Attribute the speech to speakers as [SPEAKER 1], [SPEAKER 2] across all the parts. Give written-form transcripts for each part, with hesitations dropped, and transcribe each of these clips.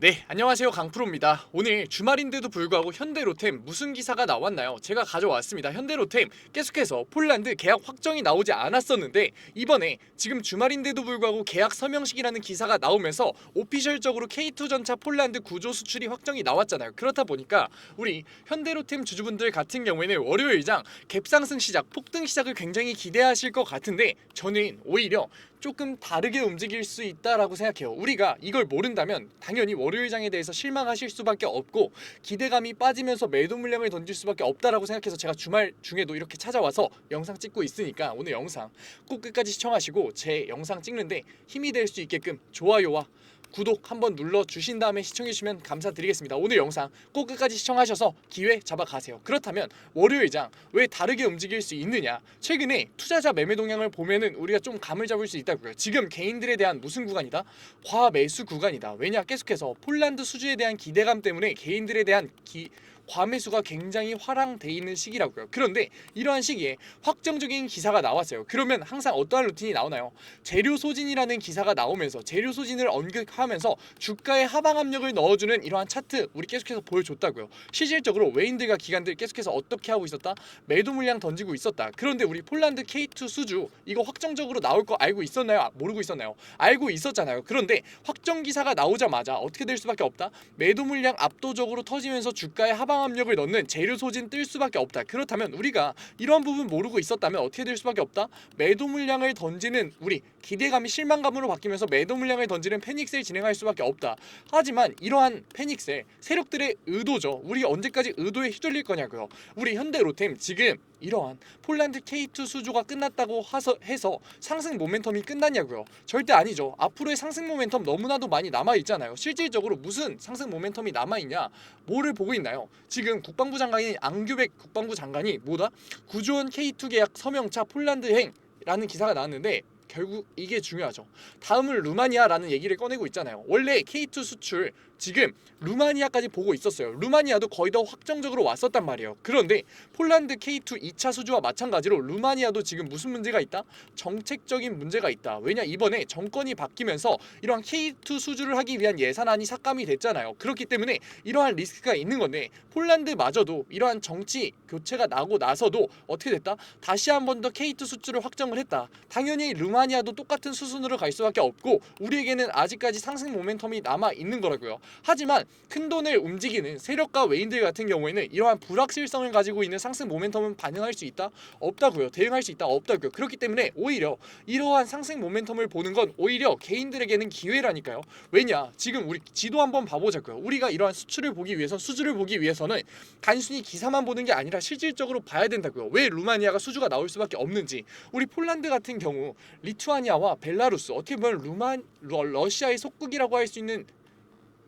[SPEAKER 1] 네, 안녕하세요. 강프로입니다. 오늘 주말인데도 불구하고 현대로템 무슨 기사가 나왔나요? 제가 가져왔습니다. 현대로템 계속해서 폴란드 계약 확정이 나오지 않았었는데 이번에 지금 주말인데도 불구하고 계약 서명식이라는 기사가 나오면서 오피셜적으로 K2 전차 폴란드 구조 수출이 확정이 나왔잖아요. 그렇다 보니까 우리 현대로템 주주분들 같은 경우에는 월요일장 갭상승 시작, 폭등 시작을 굉장히 기대하실 것 같은데 저는 오히려 조금 다르게 움직일 수 있다라고 생각해요. 우리가 이걸 모른다면 당연히 월요일장에 대해서 실망하실 수밖에 없고 기대감이 빠지면서 매도 물량을 던질 수밖에 없다라고 생각해서 제가 주말 중에도 이렇게 찾아와서 영상 찍고 있으니까 오늘 영상 꼭 끝까지 시청하시고 제 영상 찍는데 힘이 될 수 있게끔 좋아요와 구독 한번 눌러주신 다음에 시청해주시면 감사드리겠습니다. 오늘 영상 꼭 끝까지 시청하셔서 기회 잡아가세요. 그렇다면 월요일장 왜 다르게 움직일 수 있느냐, 최근에 투자자 매매 동향을 보면은 우리가 좀 감을 잡을 수 있다고요. 지금 개인들에 대한 무슨 구간이다? 과매수 구간이다. 왜냐, 계속해서 폴란드 수주에 대한 기대감 때문에 개인들에 대한 과매수가 굉장히 화랑돼 있는 시기라고요. 그런데 이러한 시기에 확정적인 기사가 나왔어요. 그러면 항상 어떠한 루틴이 나오나요? 재료 소진이라는 기사가 나오면서 재료 소진을 언급하면서 주가에 하방 압력을 넣어주는 이러한 차트 우리 계속해서 보여줬다고요. 실질적으로 외인들과 기관들 계속해서 어떻게 하고 있었다? 매도 물량 던지고 있었다. 그런데 우리 폴란드 K2 수주 이거 확정적으로 나올 거 알고 있었나요? 모르고 있었나요? 알고 있었잖아요. 그런데 확정 기사가 나오자마자 어떻게 될 수밖에 없다? 매도 물량 압도적으로 터지면서 주가에 하방 압력을 넣는 재료 소진 뜰 수밖에 없다. 그렇다면 우리가 이런 부분 모르고 있었다면 어떻게 될 수밖에 없다? 매도 물량을 던지는 우리 기대감이 실망감으로 바뀌면서 매도 물량을 던지는 패닉셀 진행할 수밖에 없다. 하지만 이러한 패닉셀 세력들의 의도죠. 우리 언제까지 의도에 휘둘릴 거냐고요. 우리 현대로템 지금 이러한 폴란드 K2 수주가 끝났다고 해서 상승 모멘텀이 끝났냐고요. 절대 아니죠. 앞으로의 상승 모멘텀 너무나도 많이 남아있잖아요. 실질적으로 무슨 상승 모멘텀이 남아있냐, 뭐를 보고 있나요? 지금 국방부 장관인 앙규백 국방부 장관이 뭐다? 구조원 K2 계약 서명차 폴란드행라는 기사가 나왔는데 결국 이게 중요하죠. 다음은 루마니아라는 얘기를 꺼내고 있잖아요. 원래 K2 수출 지금 루마니아까지 보고 있었어요. 루마니아도 거의 다 확정적으로 왔었단 말이에요. 그런데 폴란드 K2 2차 수주와 마찬가지로 루마니아도 지금 무슨 문제가 있다? 정책적인 문제가 있다. 왜냐, 이번에 정권이 바뀌면서 이러한 K2 수주를 하기 위한 예산안이 삭감이 됐잖아요. 그렇기 때문에 이러한 리스크가 있는 건데 폴란드마저도 이러한 정치 교체가 나고 나서도 어떻게 됐다? 다시 한 번 더 K2 수주를 확정을 했다. 당연히 루마니아도 똑같은 수순으로 갈 수밖에 없고 우리에게는 아직까지 상승 모멘텀이 남아 있는 거라고요. 하지만 큰돈을 움직이는 세력과 외인들 같은 경우에는 이러한 불확실성을 가지고 있는 상승 모멘텀은 반영할 수 있다? 없다고요. 대응할 수 있다? 없다고요. 그렇기 때문에 오히려 이러한 상승 모멘텀을 보는 건 오히려 개인들에게는 기회라니까요. 왜냐, 지금 우리 지도 한번 봐보자고요. 우리가 이러한 수출을 보기 위해서, 수주를 보기 위해서는 단순히 기사만 보는 게 아니라 실질적으로 봐야 된다고요. 왜 루마니아가 수주가 나올 수밖에 없는지. 우리 폴란드 같은 경우 리투아니아와 벨라루스, 어떻게 보면 러시아의 속국이라고 할 수 있는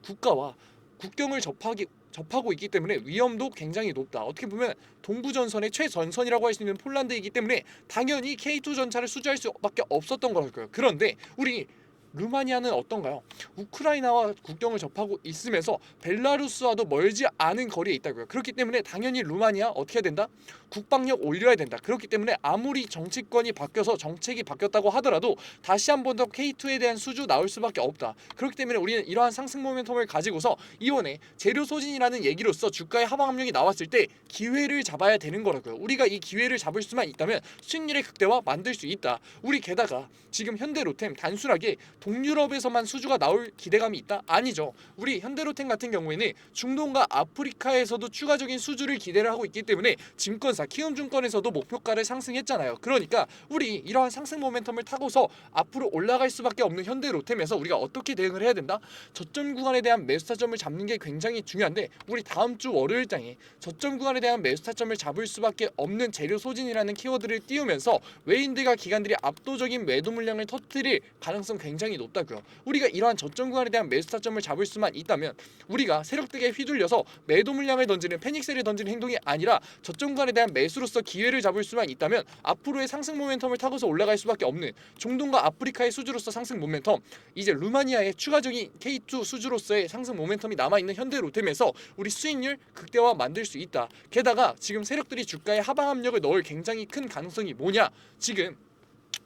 [SPEAKER 1] 국가와 국경을 접하고 있기 때문에 위험도 굉장히 높다. 어떻게 보면 동부전선의 최전선이라고 할 수 있는 폴란드이기 때문에 당연히 K2 전차를 수주할 수밖에 없었던 거라고요. 그런데 우리 루마니아는 어떤가요? 우크라이나와 국경을 접하고 있으면서 벨라루스와도 멀지 않은 거리에 있다고요. 그렇기 때문에 당연히 루마니아 어떻게 해야 된다? 국방력 올려야 된다. 그렇기 때문에 아무리 정치권이 바뀌어서 정책이 바뀌었다고 하더라도 다시 한 번 더 K2에 대한 수주 나올 수밖에 없다. 그렇기 때문에 우리는 이러한 상승 모멘텀을 가지고서 이번에 재료 소진이라는 얘기로서 주가의 하방 압력이 나왔을 때 기회를 잡아야 되는 거라고요. 우리가 이 기회를 잡을 수만 있다면 수익률의 극대화 만들 수 있다. 우리 게다가 지금 현대로템 단순하게 동유럽에서만 수주가 나올 기대감이 있다? 아니죠. 우리 현대로템 같은 경우에는 중동과 아프리카에서도 추가적인 수주를 기대를 하고 있기 때문에 증권사 키움증권에서도 목표가를 상승했잖아요. 그러니까 우리 이러한 상승 모멘텀을 타고서 앞으로 올라갈 수밖에 없는 현대로템에서 우리가 어떻게 대응을 해야 된다? 저점 구간에 대한 매수 타점을 잡는 게 굉장히 중요한데 우리 다음 주 월요일장에 저점 구간에 대한 매수 타점을 잡을 수밖에 없는 재료 소진이라는 키워드를 띄우면서 외인들과 기관들이 압도적인 매도 물량을 터뜨릴 가능성 굉장히 높다고요. 우리가 이러한 저점 구간에 대한 매수 타점을 잡을 수만 있다면 우리가 세력들에 휘둘려서 매도 물량을 던지는 패닉셀을 던지는 행동이 아니라 저점 구간에 대한 매수로서 기회를 잡을 수만 있다면 앞으로의 상승 모멘텀을 타고서 올라갈 수밖에 없는 중동과 아프리카의 수주로서 상승 모멘텀, 이제 루마니아의 추가적인 K2 수주로서의 상승 모멘텀이 남아있는 현대로템에서 우리 수익률 극대화 만들 수 있다. 게다가 지금 세력들이 주가에 하방 압력을 넣을 굉장히 큰 가능성이 뭐냐, 지금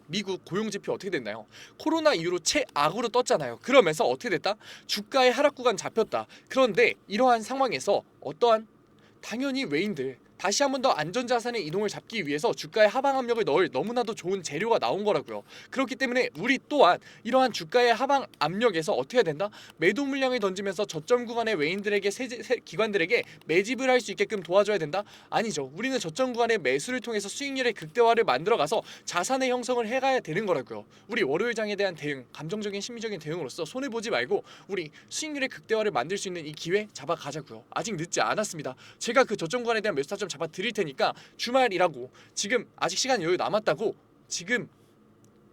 [SPEAKER 1] 미국 고용지표 어떻게 됐나요? 코로나 이후로 최악으로 떴잖아요. 그러면서 어떻게 됐다? 주가의 하락 구간 잡혔다. 그런데 이러한 상황에서 어떠한 당연히 외인들 다시 한 번 더 안전자산의 이동을 잡기 위해서 주가의 하방 압력을 넣을 너무나도 좋은 재료가 나온 거라고요. 그렇기 때문에 우리 또한 이러한 주가의 하방 압력에서 어떻게 해야 된다? 매도 물량을 던지면서 저점 구간의 외인들에게 기관들에게 매집을 할 수 있게끔 도와줘야 된다? 아니죠. 우리는 저점 구간의 매수를 통해서 수익률의 극대화를 만들어가서 자산의 형성을 해가야 되는 거라고요. 우리 월요일장에 대한 대응, 감정적인 심리적인 대응으로서 손해보지 말고 우리 수익률의 극대화를 만들 수 있는 이 기회 잡아가자고요. 아직 늦지 않았습니다. 제가 그 저점 구간에 대한 매수 타점 잡아 드릴 테니까 주말이라고 지금 아직 시간 여유 남았다고 지금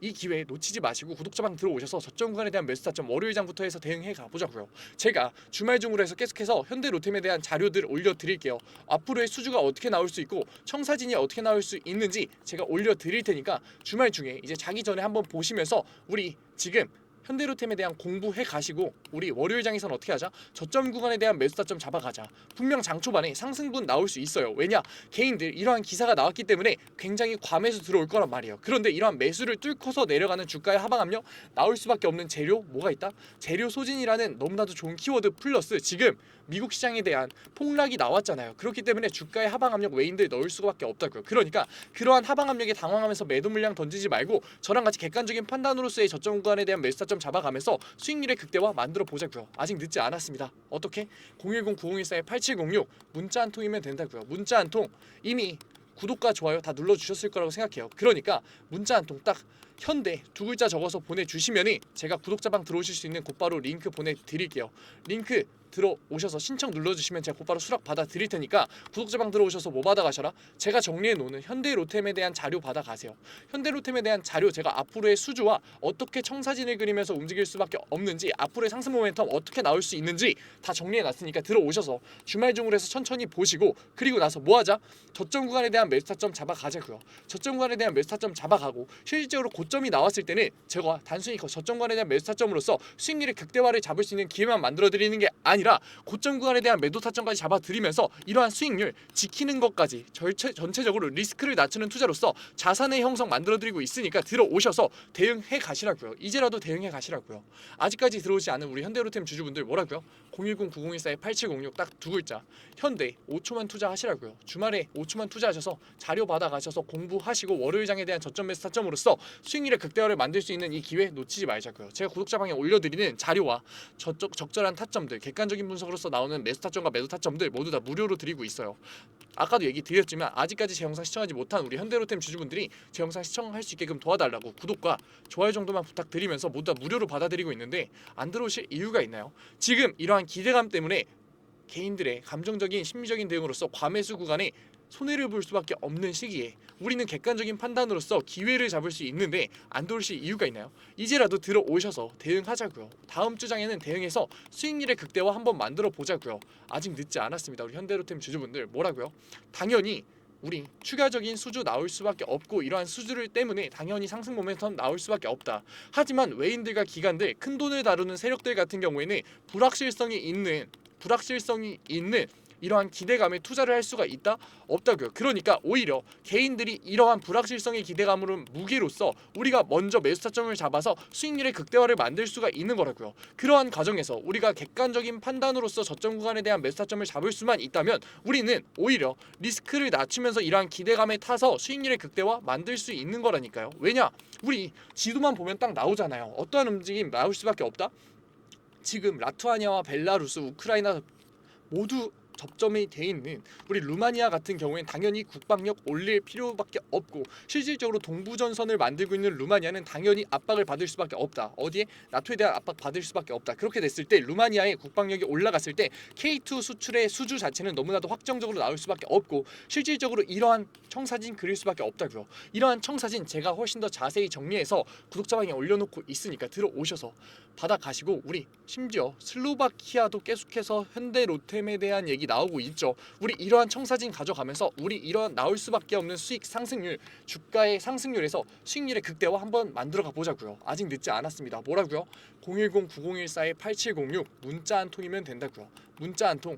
[SPEAKER 1] 이 기회 놓치지 마시고 구독자방 들어오셔서 저점 구간에 대한 매수 타점 월요일장부터 해서 대응해 가보자고요. 제가 주말 중으로 해서 계속해서 현대로템에 대한 자료들 올려드릴게요. 앞으로의 수주가 어떻게 나올 수 있고 청사진이 어떻게 나올 수 있는지 제가 올려드릴 테니까 주말 중에 이제 자기 전에 한번 보시면서 우리 지금 현대로템에 대한 공부해 가시고 우리 월요일장에서는 어떻게 하자? 저점 구간에 대한 매수 타점 잡아가자. 분명 장 초반에 상승분 나올 수 있어요. 왜냐? 개인들 이러한 기사가 나왔기 때문에 굉장히 과매수 들어올 거란 말이에요. 그런데 이러한 매수를 뚫고서 내려가는 주가의 하방 압력 나올 수밖에 없는 재료 뭐가 있다? 재료 소진이라는 너무나도 좋은 키워드 플러스 지금 미국 시장에 대한 폭락이 나왔잖아요. 그렇기 때문에 주가의 하방 압력 외인들 넣을 수밖에 없다고요. 그러니까 그러한 하방 압력에 당황하면서 매도 물량 던지지 말고 저랑 같이 객관적인 판단으로서의 저점 구간에 대한 매수 타점 잡아가면서 수익률의 극대화 만들어 보자고요. 아직 늦지 않았습니다. 어떻게? 010-9014-8706 문자 한 통이면 된다고요. 문자 한 통 이미 구독과 좋아요 다 눌러주셨을 거라고 생각해요. 그러니까 문자 한 통 딱 현대 두 글자 적어서 보내주시면이 제가 구독자방 들어오실 수 있는 곧바로 링크 보내드릴게요. 링크 들어오셔서 신청 눌러주시면 제가 곧바로 수락 받아 드릴 테니까 구독자방 들어오셔서 뭐 받아가셔라? 제가 정리해 놓는 현대로템에 대한 자료 받아가세요. 현대로템에 대한 자료 제가 앞으로의 수주와 어떻게 청사진을 그리면서 움직일 수밖에 없는지 앞으로의 상승 모멘텀 어떻게 나올 수 있는지 다 정리해 놨으니까 들어오셔서 주말 중으로 해서 천천히 보시고 그리고 나서 뭐 하자? 저점 구간에 대한 매수 타점 잡아가자고요. 저점 구간에 대한 매수 타점 잡아가고 실질적으로 고점이 나왔을 때는 제가 단순히 그 저점 구간에 대한 매수 타점으로서 수익률의 극대화를 잡을 수 있는 기회만 만들어 드리는 게 아니라 고점 구간에 대한 매도 타점까지 잡아드리면서 이러한 수익률 지키는 것까지 전체적으로 리스크를 낮추는 투자로서 자산의 형성 만들어드리고 있으니까 들어오셔서 대응해 가시라고요. 이제라도 대응해 가시라고요. 아직까지 들어오지 않은 우리 현대로템 주주분들 뭐라고요? 010-9014-8706 딱 두 글자 현대 5초만 투자하시라고요. 주말에 5초만 투자하셔서 자료 받아가셔서 공부하시고 월요일장에 대한 저점 매수 타점으로서 수익률의 극대화를 만들 수 있는 이 기회 놓치지 말자고요. 제가 구독자방에 올려드리는 자료와 적절한 타점들 객관적인 분석으로서 나오는 매수 타점과 매도 타점들 모두 다 무료로 드리고 있어요. 아까도 얘기 드렸지만 아직까지 제 영상 시청하지 못한 우리 현대로템 주주분들이 제 영상 시청할 수 있게끔 도와달라고 구독과 좋아요 정도만 부탁드리면서 모두 다 무료로 받아들이고 있는데 안 들어오실 이유가 있나요? 지금 이러한 기대감 때문에 개인들의 감정적인 심리적인 대응으로서 과매수 구간에 손해를 볼 수밖에 없는 시기에 우리는 객관적인 판단으로서 기회를 잡을 수 있는데 안 들어오실 이유가 있나요? 이제라도 들어오셔서 대응하자고요. 다음 주장에는 대응해서 수익률의 극대화 한번 만들어 보자고요. 아직 늦지 않았습니다. 우리 현대로템 주주분들 뭐라고요? 당연히 우리 추가적인 수주 나올 수밖에 없고 이러한 수주를 때문에 당연히 상승 모멘텀 나올 수밖에 없다. 하지만 외인들과 기관들 큰 돈을 다루는 세력들 같은 경우에는 불확실성이 있는 이러한 기대감에 투자를 할 수가 있다? 없다고요. 그러니까 오히려 개인들이 이러한 불확실성의 기대감으로 무기로서 우리가 먼저 매수 타점을 잡아서 수익률의 극대화를 만들 수가 있는 거라고요. 그러한 과정에서 우리가 객관적인 판단으로서 저점 구간에 대한 매수 타점을 잡을 수만 있다면 우리는 오히려 리스크를 낮추면서 이러한 기대감에 타서 수익률의 극대화 만들 수 있는 거라니까요. 왜냐? 우리 지도만 보면 딱 나오잖아요. 어떠한 움직임 나올 수밖에 없다? 지금 라투아니아와 벨라루스, 우크라이나 모두 접점이 돼 있는 우리 루마니아 같은 경우엔 당연히 국방력 올릴 필요밖에 없고 실질적으로 동부전선을 만들고 있는 루마니아는 당연히 압박을 받을 수밖에 없다. 어디에? 나토에 대한 압박 받을 수밖에 없다. 그렇게 됐을 때 루마니아의 국방력이 올라갔을 때 K2 수출의 수주 자체는 너무나도 확정적으로 나올 수밖에 없고 실질적으로 이러한 청사진 그릴 수밖에 없다고요. 이러한 청사진 제가 훨씬 더 자세히 정리해서 구독자방에 올려놓고 있으니까 들어오셔서 받아가시고 우리 심지어 슬로바키아도 계속해서 현대로템에 대한 얘기 나오고 있죠. 우리 이러한 청사진 가져가면서 우리 이러한 나올 수밖에 없는 수익 상승률 주가의 상승률에서 수익률의 극대화 한번 만들어가 보자고요. 아직 늦지 않았습니다. 뭐라고요? 010-9014-8706 문자 한 통이면 된다고요. 문자 한 통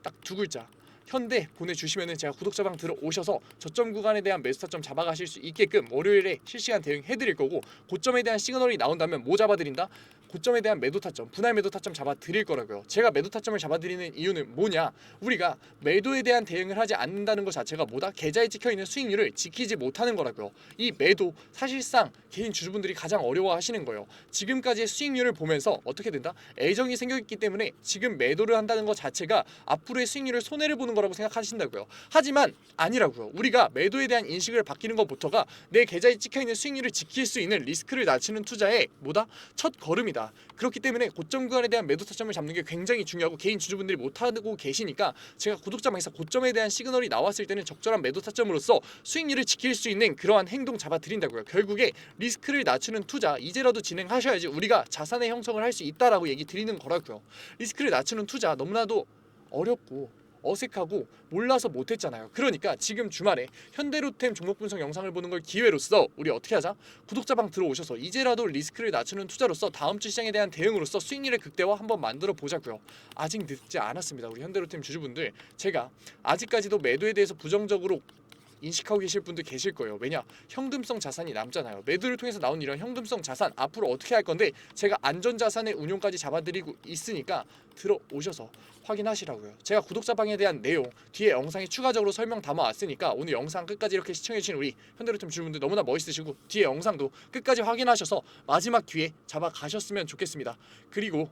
[SPEAKER 1] 딱 두 글자 현대 보내주시면은 제가 구독자방 들어오셔서 저점 구간에 대한 매수 타점 잡아가실 수 있게끔 월요일에 실시간 대응해드릴 거고, 고점에 대한 시그널이 나온다면 뭐 잡아드린다? 고점에 대한 매도 타점, 분할 매도 타점 잡아드릴 거라고요. 제가 매도 타점을 잡아드리는 이유는 뭐냐? 우리가 매도에 대한 대응을 하지 않는다는 것 자체가 뭐다? 계좌에 찍혀있는 수익률을 지키지 못하는 거라고요. 이 매도 사실상 개인 주주분들이 가장 어려워하시는 거예요. 지금까지의 수익률을 보면서 어떻게 된다? 애정이 생겨있기 때문에 지금 매도를 한다는 것 자체가 앞으로의 수익률을 손해를 보는 거라고 생각하신다고요. 하지만 아니라고요. 우리가 매도에 대한 인식을 바뀌는 것부터가 내 계좌에 찍혀있는 수익률을 지킬 수 있는 리스크를 낮추는 투자의 뭐다? 첫 걸음이다. 그렇기 때문에 고점 구간에 대한 매도 타점을 잡는 게 굉장히 중요하고, 개인 주주분들이 못하고 계시니까 제가 구독자방에서 고점에 대한 시그널이 나왔을 때는 적절한 매도 타점으로서 수익률을 지킬 수 있는 그러한 행동 잡아드린다고요. 결국에 리스크를 낮추는 투자 이제라도 진행하셔야지 우리가 자산의 형성을 할 수 있다라고 얘기 드리는 거라고요. 리스크를 낮추는 투자 너무나도 어렵고 어색하고 몰라서 못했잖아요. 그러니까 지금 주말에 현대로템 종목 분석 영상을 보는 걸 기회로서 우리 어떻게 하자? 구독자방 들어오셔서 이제라도 리스크를 낮추는 투자로서 다음 주 시장에 대한 대응으로서 수익률의 극대화 한번 만들어 보자고요. 아직 늦지 않았습니다. 우리 현대로템 주주분들, 제가 아직까지도 매도에 대해서 부정적으로 인식하고 계실 분들 계실 거예요. 왜냐? 현금성 자산이 남잖아요. 매도를 통해서 나온 이런 현금성 자산 앞으로 어떻게 할 건데 제가 안전자산의 운용까지 잡아드리고 있으니까 들어오셔서 확인하시라고요. 제가 구독자방에 대한 내용 뒤에 영상에 추가적으로 설명 담아왔으니까 오늘 영상 끝까지 이렇게 시청해주신 우리 현대로템 주주분들 너무나 멋있으시고, 뒤에 영상도 끝까지 확인하셔서 마지막 기회 잡아가셨으면 좋겠습니다. 그리고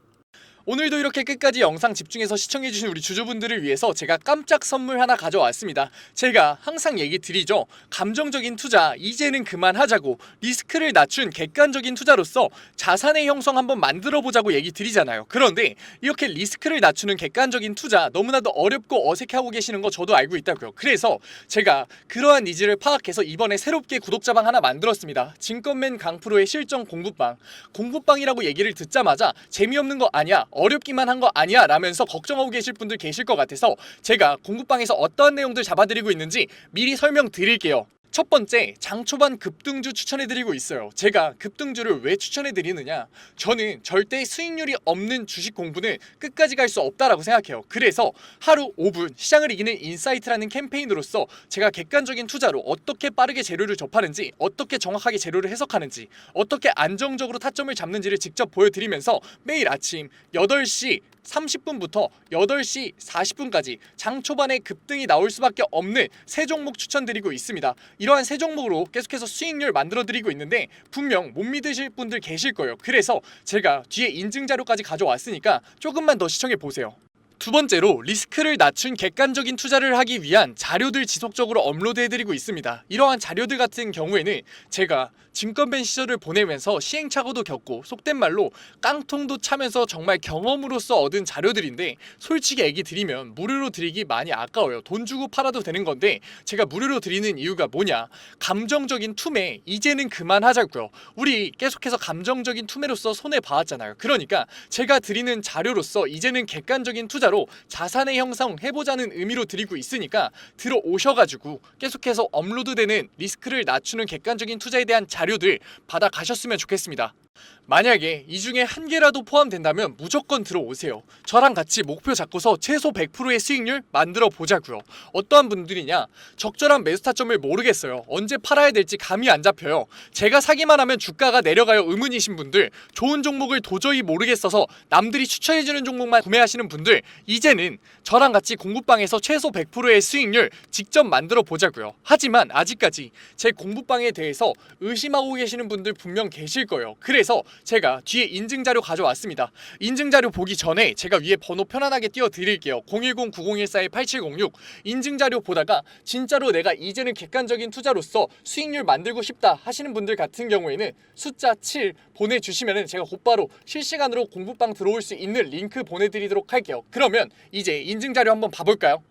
[SPEAKER 1] 오늘도 이렇게 끝까지 영상 집중해서 시청해주신 우리 주주분들을 위해서 제가 깜짝 선물 하나 가져왔습니다. 제가 항상 얘기 드리죠. 감정적인 투자 이제는 그만하자고, 리스크를 낮춘 객관적인 투자로서 자산의 형성 한번 만들어 보자고 얘기 드리잖아요. 그런데 이렇게 리스크를 낮추는 객관적인 투자 너무나도 어렵고 어색해하고 계시는 거 저도 알고 있다고요. 그래서 제가 그러한 니즈를 파악해서 이번에 새롭게 구독자방 하나 만들었습니다. 증권맨 강프로의 실전 공부방. 공부방이라고 얘기를 듣자마자 재미없는 거 아니야, 어렵기만 한 거 아니야 라면서 걱정하고 계실 분들 계실 것 같아서 제가 공부방에서 어떠한 내용들 잡아드리고 있는지 미리 설명드릴게요. 첫 번째, 장초반 급등주 추천해드리고 있어요. 제가 급등주를 왜 추천해드리느냐, 저는 절대 수익률이 없는 주식 공부는 끝까지 갈 수 없다라고 생각해요. 그래서 하루 5분 시장을 이기는 인사이트라는 캠페인으로서 제가 객관적인 투자로 어떻게 빠르게 재료를 접하는지, 어떻게 정확하게 재료를 해석하는지, 어떻게 안정적으로 타점을 잡는지를 직접 보여드리면서 매일 아침 8시 30분부터 8시 40분까지 장 초반에 급등이 나올 수밖에 없는 세 종목 추천드리고 있습니다. 이러한 세 종목으로 계속해서 수익률 만들어드리고 있는데 분명 못 믿으실 분들 계실 거예요. 그래서 제가 뒤에 인증 자료까지 가져왔으니까 조금만 더 시청해보세요. 두 번째로, 리스크를 낮춘 객관적인 투자를 하기 위한 자료들 지속적으로 업로드해드리고 있습니다. 이러한 자료들 같은 경우에는 제가 증권맨 시절을 보내면서 시행착오도 겪고 속된 말로 깡통도 차면서 정말 경험으로서 얻은 자료들인데, 솔직히 얘기 드리면 무료로 드리기 많이 아까워요. 돈 주고 팔아도 되는 건데 제가 무료로 드리는 이유가 뭐냐, 감정적인 투매 이제는 그만하자고요. 우리 계속해서 감정적인 투매로서 손해봐왔잖아요. 그러니까 제가 드리는 자료로서 이제는 객관적인 투자로 자산의 형성 해보자는 의미로 드리고 있으니까 들어오셔가지고 계속해서 업로드되는 리스크를 낮추는 객관적인 투자에 대한 자료들 받아가셨으면 좋겠습니다. 만약에 이 중에 한 개라도 포함된다면 무조건 들어오세요. 저랑 같이 목표 잡고서 최소 100%의 수익률 만들어 보자고요. 어떠한 분들이냐, 적절한 매수 타점을 모르겠어요. 언제 팔아야 될지 감이 안 잡혀요. 제가 사기만 하면 주가가 내려가요 의문이신 분들, 좋은 종목을 도저히 모르겠어서 남들이 추천해주는 종목만 구매하시는 분들, 이제는 저랑 같이 공부방에서 최소 100%의 수익률 직접 만들어 보자고요. 하지만 아직까지 제 공부방에 대해서 의심하고 계시는 분들 분명 계실 거예요. 그래서 제가 뒤에 인증자료 가져왔습니다. 인증자료 보기 전에 제가 위에 번호 편안하게 띄워드릴게요. 010-9014-8706. 인증자료 보다가 진짜로 내가 이제는 객관적인 투자로서 수익률 만들고 싶다 하시는 분들 같은 경우에는 숫자 7 보내주시면 제가 곧바로 실시간으로 공부방 들어올 수 있는 링크 보내드리도록 할게요. 그러면 이제 인증자료 한번 봐볼까요?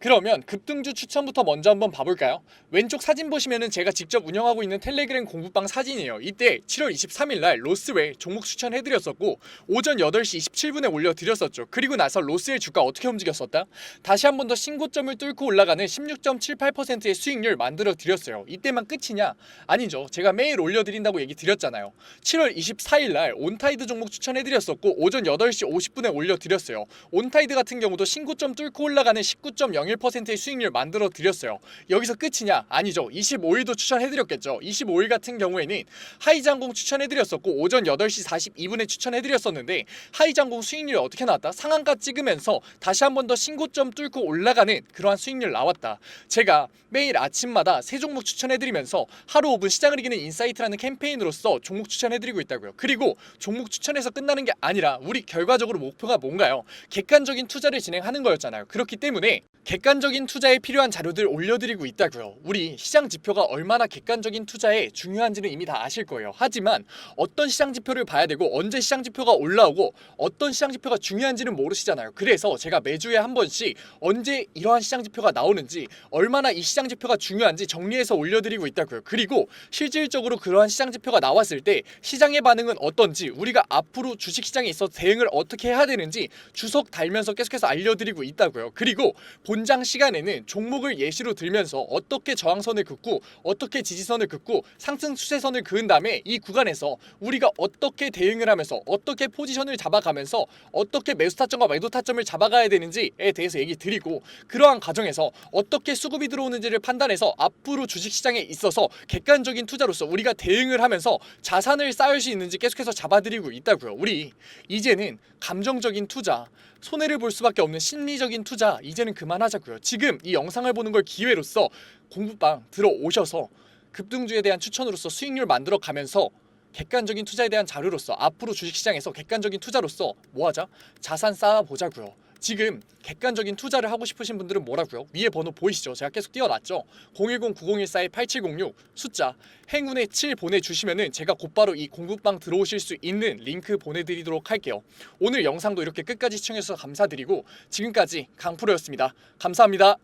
[SPEAKER 1] 그러면 급등주 추천부터 먼저 한번 봐볼까요? 왼쪽 사진 보시면은 제가 직접 운영하고 있는 텔레그램 공부방 사진이에요. 이때 7월 23일날 로스웰 종목 추천해드렸었고 오전 8시 27분에 올려드렸었죠. 그리고 나서 로스웰 주가 어떻게 움직였었다? 다시 한 번 더 신고점을 뚫고 올라가는 16.78%의 수익률 만들어드렸어요. 이때만 끝이냐? 아니죠. 제가 매일 올려드린다고 얘기 드렸잖아요. 7월 24일날 온타이드 종목 추천해드렸었고 오전 8시 50분에 올려드렸어요. 온타이드 같은 경우도 신고점 뚫고 올라가는 19.01% 0.01%의 수익률 만들어 드렸어요. 여기서 끝이냐? 아니죠. 25일도 추천해드렸겠죠. 25일 같은 경우에는 하이장공 추천해드렸었고 오전 8시 42분에 추천해드렸었는데 하이장공 수익률이 어떻게 나왔다? 상한가 찍으면서 다시 한 번 더 신고점 뚫고 올라가는 그러한 수익률 나왔다. 제가 매일 아침마다 세 종목 추천해드리면서 하루 5분 시장을 이기는 인사이트라는 캠페인으로서 종목 추천해드리고 있다고요. 그리고 종목 추천해서 끝나는 게 아니라 우리 결과적으로 목표가 뭔가요? 객관적인 투자를 진행하는 거였잖아요. 그렇기 때문에 객관적인 투자에 필요한 자료들 올려드리고 있다고요. 우리 시장 지표가 얼마나 객관적인 투자에 중요한지는 이미 다 아실 거예요. 하지만 어떤 시장 지표를 봐야 되고 언제 시장 지표가 올라오고 어떤 시장 지표가 중요한지는 모르시잖아요. 그래서 제가 매주에 한 번씩 언제 이러한 시장 지표가 나오는지 얼마나 이 시장 지표가 중요한지 정리해서 올려드리고 있다고요. 그리고 실질적으로 그러한 시장 지표가 나왔을 때 시장의 반응은 어떤지 우리가 앞으로 주식시장에 있어서 대응을 어떻게 해야 되는지 주석 달면서 계속해서 알려드리고 있다고요. 그리고 본장 시간에는 종목을 예시로 들면서 어떻게 저항선을 긋고 어떻게 지지선을 긋고 상승 추세선을 그은 다음에 이 구간에서 우리가 어떻게 대응을 하면서 어떻게 포지션을 잡아가면서 어떻게 매수 타점과 매도 타점을 잡아가야 되는지에 대해서 얘기 드리고 그러한 과정에서 어떻게 수급이 들어오는지를 판단해서 앞으로 주식시장에 있어서 객관적인 투자로서 우리가 대응을 하면서 자산을 쌓을 수 있는지 계속해서 잡아드리고 있다고요. 우리 이제는 감정적인 투자 손해를 볼 수밖에 없는 심리적인 투자 이제는 그만하자고요. 지금 이 영상을 보는 걸 기회로서 공부방 들어오셔서 급등주에 대한 추천으로서 수익률 만들어 가면서 객관적인 투자에 대한 자료로서 앞으로 주식시장에서 객관적인 투자로서 뭐하자? 자산 쌓아보자고요. 지금 객관적인 투자를 하고 싶으신 분들은 뭐라고요? 위에 번호 보이시죠? 제가 계속 띄워놨죠? 010-9014-8706 숫자 행운의 7 보내주시면은 제가 곧바로 이 공부방 들어오실 수 있는 링크 보내드리도록 할게요. 오늘 영상도 이렇게 끝까지 시청해주셔서 감사드리고 지금까지 강프로였습니다. 감사합니다.